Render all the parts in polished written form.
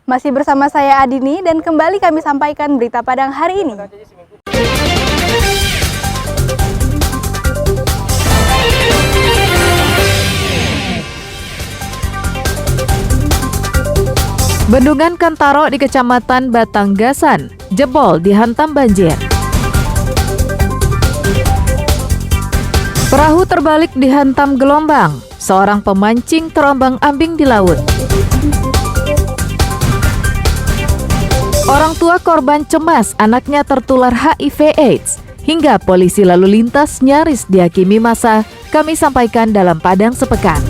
Masih bersama saya Adini dan kembali kami sampaikan berita Padang hari ini. Bendungan Kantaro di Kecamatan Batanggasan jebol dihantam banjir. Perahu terbalik dihantam gelombang. Seorang pemancing terombang-ambing di laut. Orang tua korban cemas anaknya tertular HIV/AIDS. Hingga polisi lalu lintas nyaris dihakimi massa. Kami sampaikan dalam Padang Sepekan.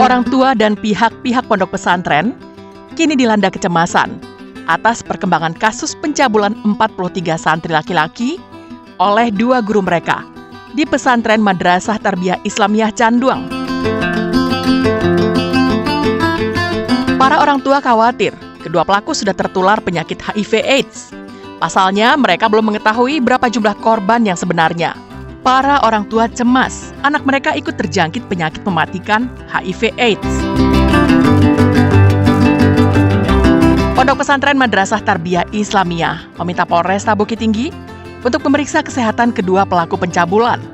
Orang tua dan pihak-pihak pondok pesantren kini dilanda kecemasan atas perkembangan kasus pencabulan 43 santri laki-laki oleh 2 guru mereka di pesantren Madrasah Tarbiyah Islamiyah Canduang. Para orang tua khawatir kedua pelaku sudah tertular penyakit HIV/AIDS. Pasalnya, mereka belum mengetahui berapa jumlah korban yang sebenarnya. Para orang tua cemas, anak mereka ikut terjangkit penyakit mematikan HIV/AIDS. Pondok pesantren Madrasah Tarbiyah Islamiyah meminta Polresta Bukit Tinggi untuk memeriksa kesehatan kedua pelaku pencabulan,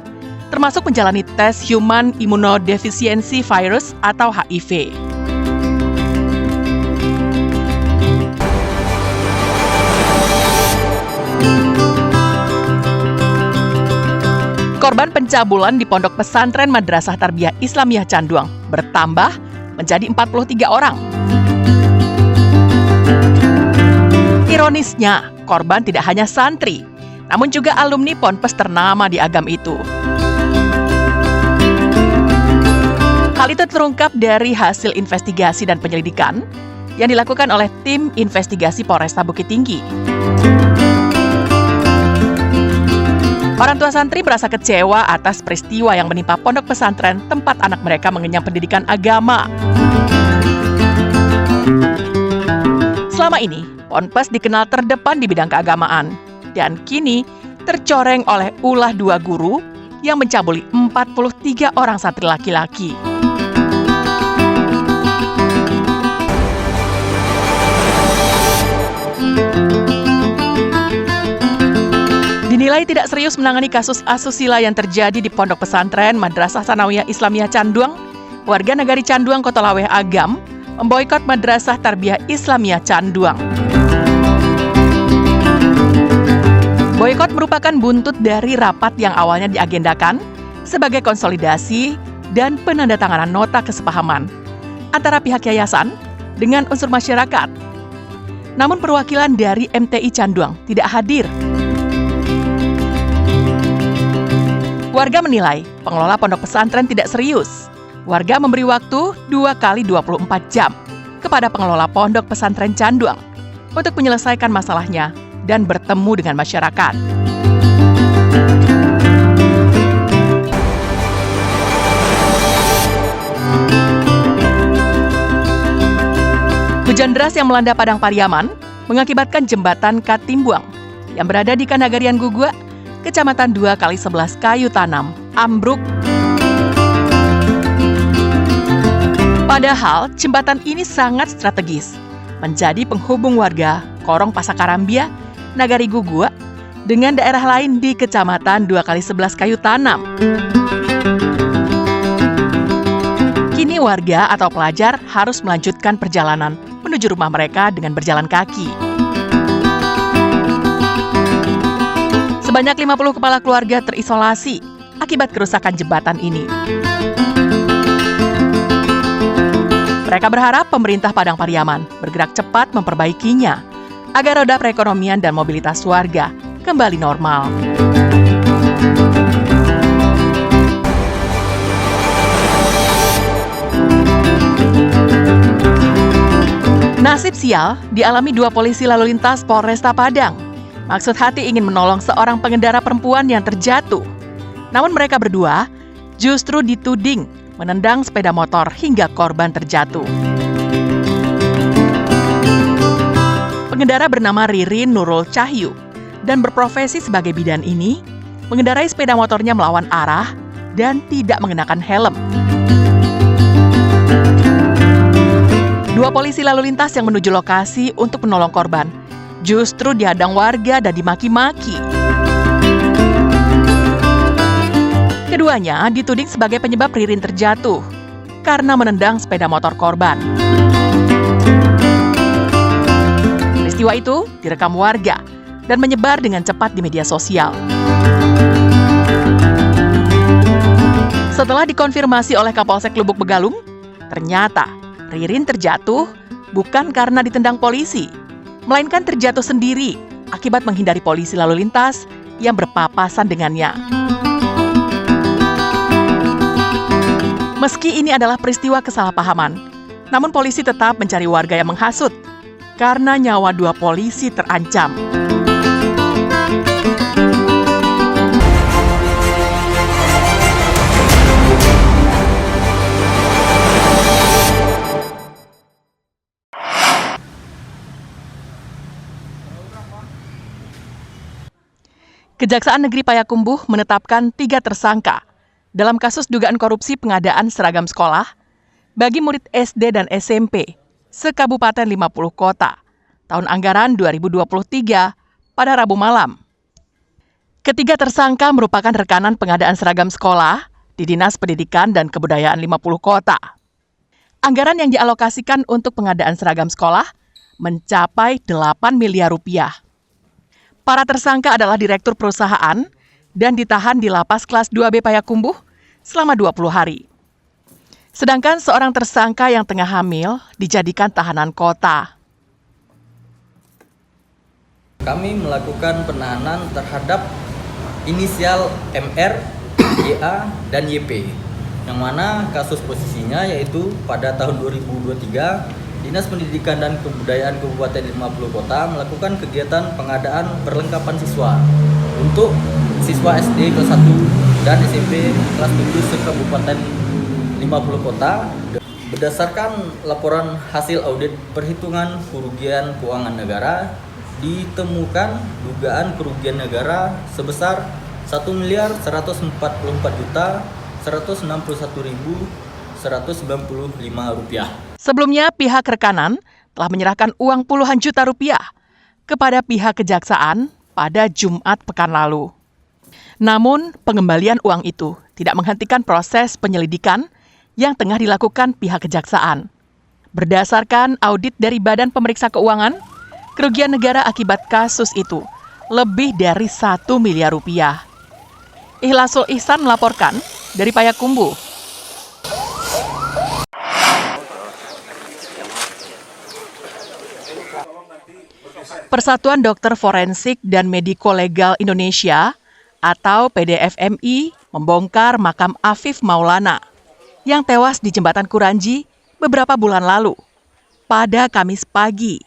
termasuk menjalani tes Human Immunodeficiency Virus atau HIV. Korban pencabulan di Pondok Pesantren Madrasah Tarbiyah Islamiyah Canduang bertambah menjadi 43 orang. Ironisnya, korban tidak hanya santri, namun juga alumni ponpes ternama di Agam itu. Hal itu terungkap dari hasil investigasi dan penyelidikan yang dilakukan oleh tim investigasi Polresta Bukit Tinggi. Orang tua santri merasa kecewa atas peristiwa yang menimpa pondok pesantren tempat anak mereka mengenyam pendidikan agama. Selama ini, ponpes dikenal terdepan di bidang keagamaan, dan kini tercoreng oleh ulah 2 guru yang mencabuli 43 orang santri laki-laki. Dinilai tidak serius menangani kasus asusila yang terjadi di Pondok Pesantren Madrasah Sanawiyah Islamiyah Canduang, warga Nagari Canduang, Kota Laweh Agam memboikot Madrasah Tarbiyah Islamiyah Canduang. Boikot merupakan buntut dari rapat yang awalnya diagendakan sebagai konsolidasi dan penandatanganan nota kesepahaman antara pihak yayasan dengan unsur masyarakat. Namun perwakilan dari MTI Canduang tidak hadir. Warga menilai pengelola pondok pesantren tidak serius. Warga memberi waktu 2 kali 24 jam kepada pengelola pondok pesantren Canduang untuk menyelesaikan masalahnya dan bertemu dengan masyarakat. Hujan deras yang melanda Padang Pariaman mengakibatkan jembatan Katimbuang yang berada di Kanagarian Gugua, Kecamatan 2x11 Kayu Tanam, ambruk. Padahal jembatan ini sangat strategis, menjadi penghubung warga Korong Pasakarambia, Nagari Gugua, dengan daerah lain di Kecamatan 2x11 Kayu Tanam. Kini warga atau pelajar harus melanjutkan perjalanan menuju rumah mereka dengan berjalan kaki. Sebanyak 50 kepala keluarga terisolasi akibat kerusakan jembatan ini. Mereka berharap pemerintah Padang Pariaman bergerak cepat memperbaikinya agar roda perekonomian dan mobilitas warga kembali normal. Nasib sial dialami 2 polisi lalu lintas Polresta Padang. Maksud hati ingin menolong seorang pengendara perempuan yang terjatuh. Namun mereka berdua justru dituding menendang sepeda motor hingga korban terjatuh. Pengendara bernama Ririn Nurul Cahyu dan berprofesi sebagai bidan ini mengendarai sepeda motornya melawan arah dan tidak mengenakan helm. Dua polisi lalu lintas yang menuju lokasi untuk menolong korban justru dihadang warga dan dimaki-maki. Keduanya dituding sebagai penyebab Ririn terjatuh karena menendang sepeda motor korban. Peristiwa itu direkam warga dan menyebar dengan cepat di media sosial. Setelah dikonfirmasi oleh Kapolsek Lubuk Begalung, ternyata Ririn terjatuh bukan karena ditendang polisi, melainkan terjatuh sendiri akibat menghindari polisi lalu lintas yang berpapasan dengannya. Meski ini adalah peristiwa kesalahpahaman, namun polisi tetap mencari warga yang menghasut karena nyawa dua polisi terancam. Kejaksaan Negeri Payakumbuh menetapkan 3 tersangka dalam kasus dugaan korupsi pengadaan seragam sekolah bagi murid SD dan SMP se-Kabupaten 50 Kota tahun anggaran 2023 pada Rabu malam. Ketiga tersangka merupakan rekanan pengadaan seragam sekolah di Dinas Pendidikan dan Kebudayaan 50 Kota. Anggaran yang dialokasikan untuk pengadaan seragam sekolah mencapai 8 miliar rupiah. Para tersangka adalah direktur perusahaan dan ditahan di Lapas Kelas 2B Payakumbuh selama 20 hari. Sedangkan seorang tersangka yang tengah hamil dijadikan tahanan kota. Kami melakukan penahanan terhadap inisial MR, YA, dan YP, yang mana kasus posisinya yaitu pada tahun 2023, Dinas Pendidikan dan Kebudayaan Kabupaten 50 Kota melakukan kegiatan pengadaan perlengkapan siswa untuk siswa SD kelas 1 dan SMP kelas 7 se-Kabupaten 50 Kota. Berdasarkan laporan hasil audit perhitungan kerugian keuangan negara, ditemukan dugaan kerugian negara sebesar Rp1.141.195. Sebelumnya, pihak rekanan telah menyerahkan uang puluhan juta rupiah kepada pihak kejaksaan pada Jumat pekan lalu. Namun, pengembalian uang itu tidak menghentikan proses penyelidikan yang tengah dilakukan pihak kejaksaan. Berdasarkan audit dari Badan Pemeriksa Keuangan, kerugian negara akibat kasus itu lebih dari 1 miliar rupiah. Ihlasul Ihsan melaporkan dari Payakumbuh. Persatuan Dokter Forensik dan Mediko Legal Indonesia atau PDFMI membongkar makam Afif Maulana yang tewas di Jembatan Kuranji beberapa bulan lalu pada Kamis pagi.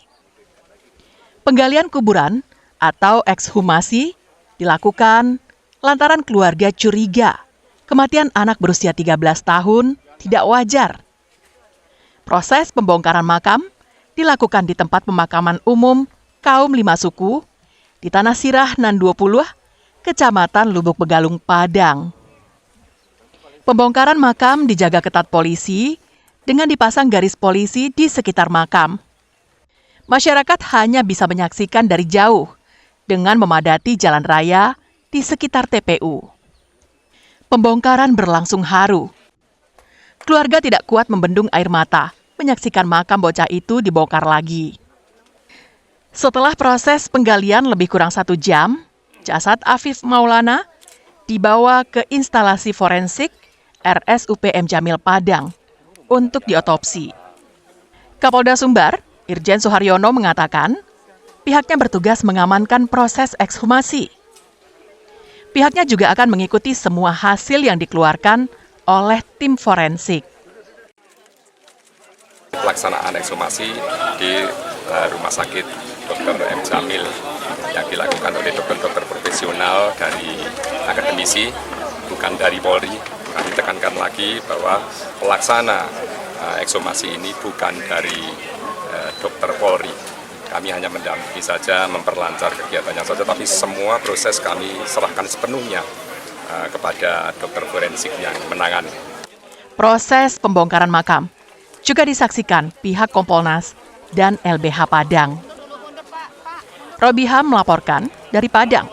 Penggalian kuburan atau ekshumasi dilakukan lantaran keluarga curiga kematian anak berusia 13 tahun tidak wajar. Proses pembongkaran makam dilakukan di tempat pemakaman umum kaum 5 suku di Tanah Sirah Nan 20, Kecamatan Lubuk Begalung, Padang. Pembongkaran makam dijaga ketat polisi dengan dipasang garis polisi di sekitar makam. Masyarakat hanya bisa menyaksikan dari jauh dengan memadati jalan raya di sekitar TPU. Pembongkaran berlangsung haru. Keluarga tidak kuat membendung air mata menyaksikan makam bocah itu dibongkar lagi. Setelah proses penggalian lebih kurang 1 jam, jasad Afif Maulana dibawa ke instalasi forensik RSUPM Jamil Padang untuk diotopsi. Kapolda Sumbar, Irjen Suharyono mengatakan, pihaknya bertugas mengamankan proses ekshumasi. Pihaknya juga akan mengikuti semua hasil yang dikeluarkan oleh tim forensik. Pelaksanaan ekshumasi di Rumah Sakit Dr. M. Jamil yang dilakukan oleh dokter-dokter profesional dari akademisi, bukan dari Polri, Kami tekankan lagi bahwa pelaksana ekshumasi ini bukan dari dokter Polri. Kami hanya mendampingi saja, memperlancar kegiatannya saja, tapi semua proses kami serahkan sepenuhnya kepada dokter forensik yang menangani. Proses pembongkaran makam juga disaksikan pihak Kompolnas dan LBH Padang. Robiha melaporkan dari Padang.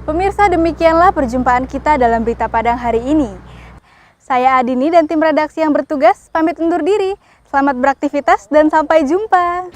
Pemirsa, demikianlah perjumpaan kita dalam Berita Padang hari ini. Saya Adini dan tim redaksi yang bertugas pamit undur diri. Selamat beraktivitas dan sampai jumpa.